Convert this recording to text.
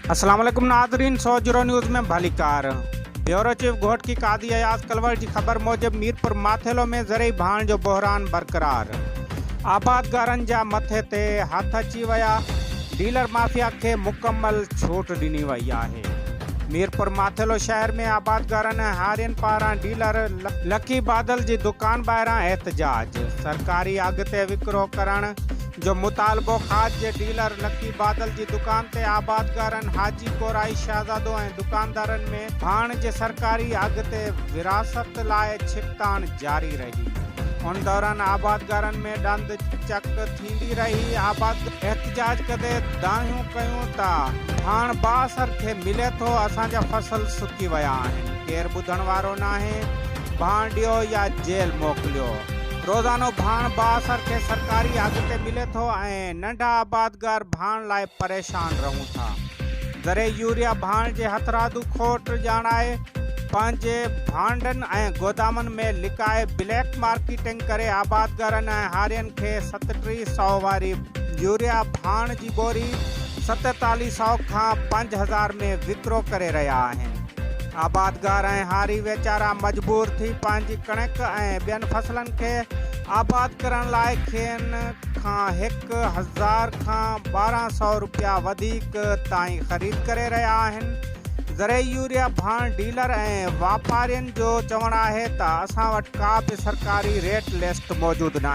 अस्सलाम वालेकुम नाज़रीन, 100 न्यूज़ में भलीकार। ब्यूरो चीफ घोट की कादी अयाज कलवर की खबर मूजिब मीरपुर माथेलो में ज़रई भाण जो बहरान बरक़रार। आबादगारनि जा मथे ते हथ अची विया, डीलर माफ़िया खे मुकम्मल छूट ॾिनी वई आहे। मीरपुर माथेलो शहर में आबादगारनि ऐं हारियुनि पारां डीलर लकी बादल जी दुकान ॿाहिरां एहतजाज। सरकारी अघ ते विकिरो करण जो मुतालबो। खाद जे डीलर लकी बादल जी दुकान ते आबादगारनि हाजी कोराई शहजादो ऐं दुकानदारनि में भाण जे सरकारी अघ ते विरासत लाइ छिकताण जारी रही। उन दौरान आबादगारनि में ॾंद चक थींदी रही। एहतजाज कंदे दाहियूं कयूं था भाण बासर खे मिले थो, असांजा फसल सुकी विया आहिनि, केरु ॿुधण वारो नाहे, भाण ॾियो या जेल मोकिलियो। रोज़ानो भाण बासर खे सरकारी अघ ते मिले थो ऐं नंढा आबादगार भाण लाइ परेशान रहूं था। ज़रे यूरिया भाण जे हथरादू खोट ॼाणाए पंहिंजे भांडनि ऐं गोदामनि में लिकाए ब्लैक मार्केटिंग करे आबादगारनि ऐं हारियुनि खे 3700 वारी यूरिया भाण जी बोरी 4700 खां 5000 में विकिरो करे रहिया आहिनि। आबादगार ऐं हारी वेचारा मजबूर थी पंहिंजी कणिक ऐं ॿियनि फसलनि खे आबाद करण लाइ खेनि खां 1000 खां 1200 रुपया वधीक ताईं ख़रीद करे रहिया आहिनि। ज़रे यूरिया भाण डीलर ऐं वापारियुनि जो चवणु आहे त असां वटि का बि सरकारी रेट लिस्ट मौजूदु नाहे।